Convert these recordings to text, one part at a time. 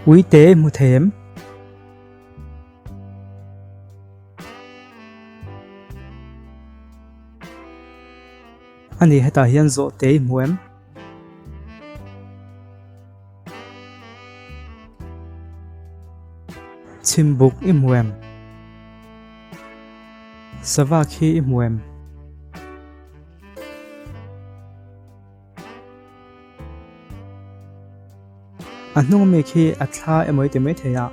Quý tế mu thêm. Ani heta hian zo te muem. Chimbuk i muem. Savaki i muem. Anung mi khi atha emoi te me theya.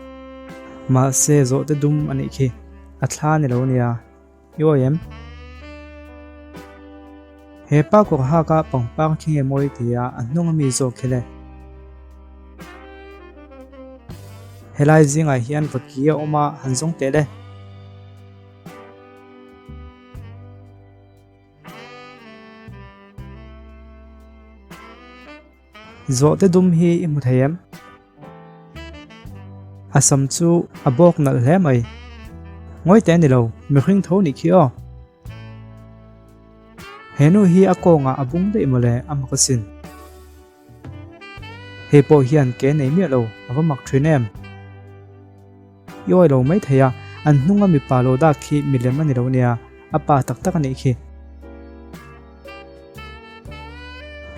Ma se zo te dum ani khi. Atha ni lo nia. Yo em. Hepa ko ha ka pangpang khi emoi tia anung mi zo khele. Helai zinga hian vakia oma hanzong te de. Zo te dum hi i mu thayem. Asam chu abok nal hle mai. Ngoi te ni lo mi khring tho ni khio. Henu hi ako nga abung de mole amakasin. He po hian ke nei mi lo awamak thinem. Yoi lo mai thaya an hnunga mi palo da khi milem ani lo nia apa tak tak ani khi.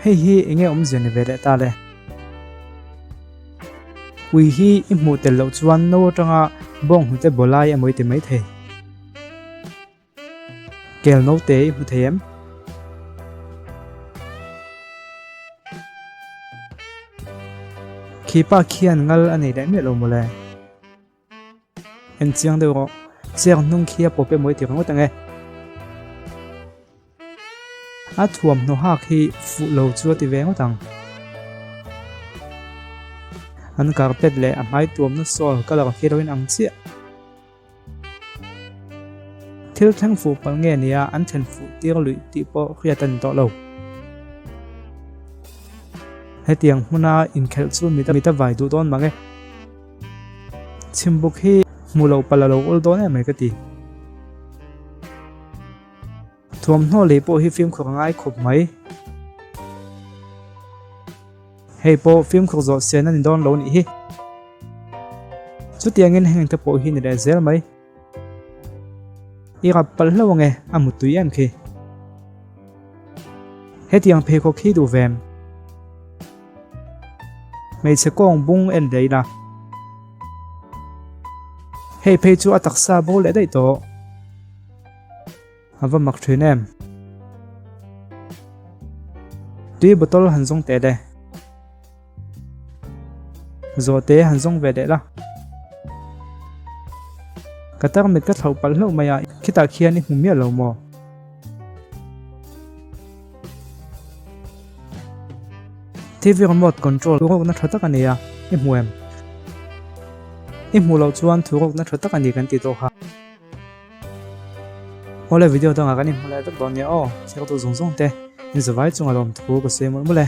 Hei hi enge omzen vele ta le. Ui hi imu tel lo chuan no tanga bong hute bolai amoi te mai the. Kel no te imu them. Khipa khian ngal ani dai me lo mole. En chiang de ro chiang nung khia pope moi ti ngo tange. A thuam no ha khi fu lo chu ti ve ngo tang. An carpet le amai tuam no sol kala khi roin ang chi. Thil thang fu pal nge nia an then fu tir lui ti po khia tan to lo. He tiang huna in khel chu mi ta vai du don mange. Chimbuk hi mulo palalo ol don e mai ka ti. Thuam no le po hi film khok ngai khop mai. Hei po film khok zo sen an don lo ni hi. Chu tiang in heng ta po hi ni da zel mai. I rap pal lo nge amutu yan khi. He tiang phe khok hi du vem. Mei se kong bung en dei la. Hei phe chu ataksa bo le dai to. Hava mak thinem. Tui botol hanzong te de. Zo te hanzong ve de la. Katar mit ka thau pal lo maya khita khian ni humia lo mo. TV remote control ro na thata kania e muem. E mulo chuan thurok na thata kani kan ti to kha. Ole video dang agani mole tak don ya o chek to zong zong te ni zawai chunga lom thu ko se mo mole.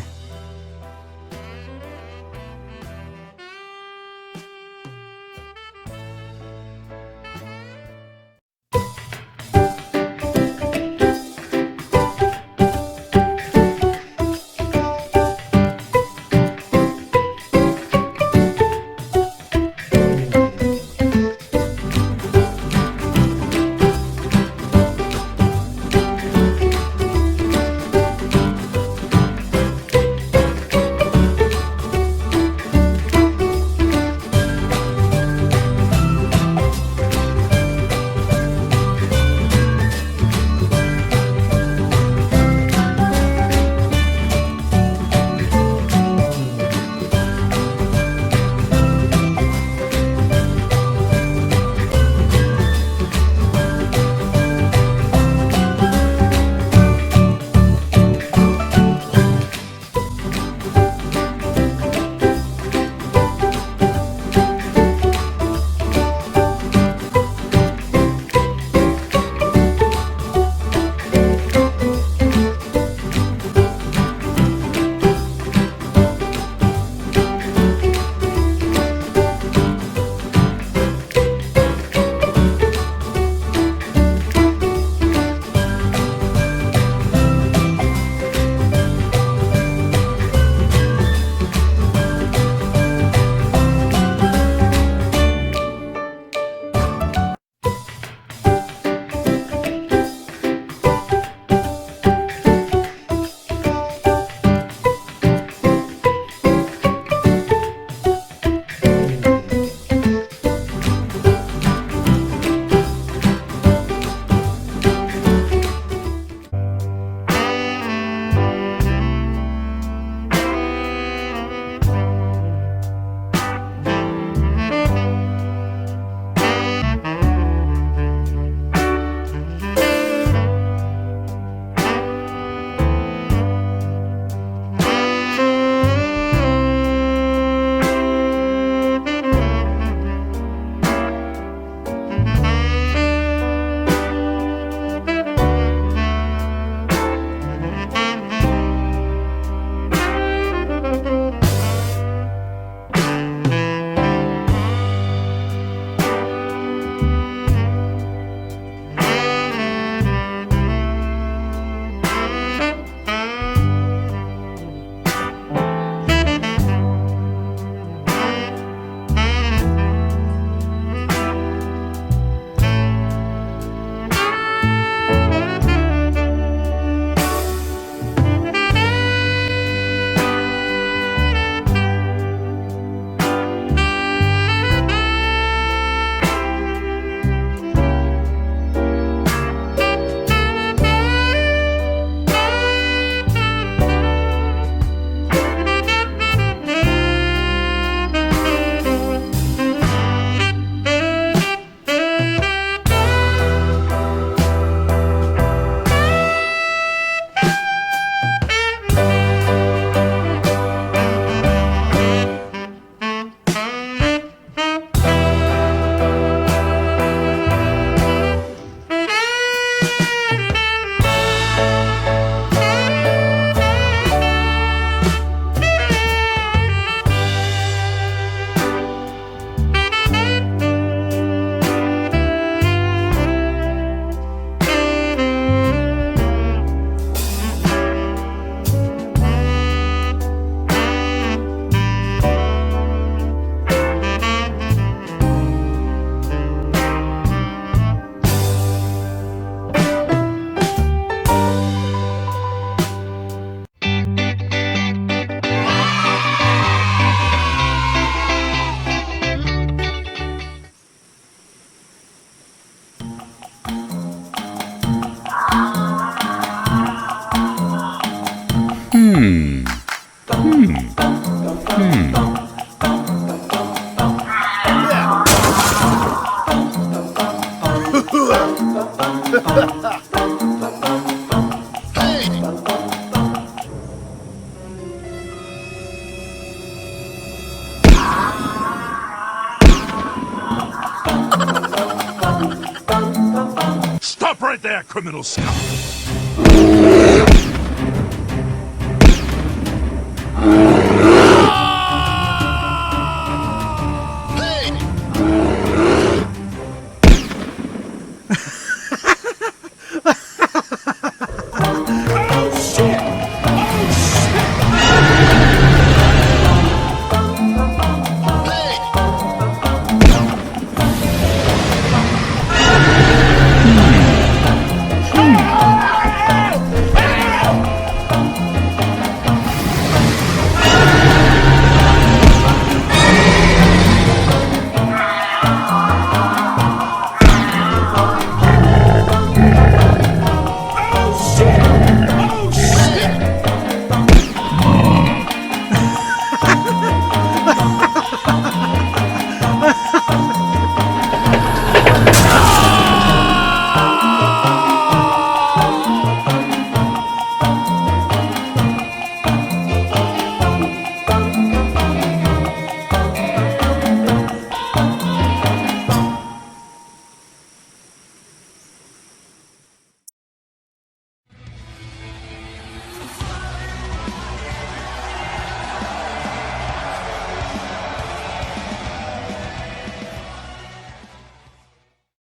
Stop right there, criminal scum!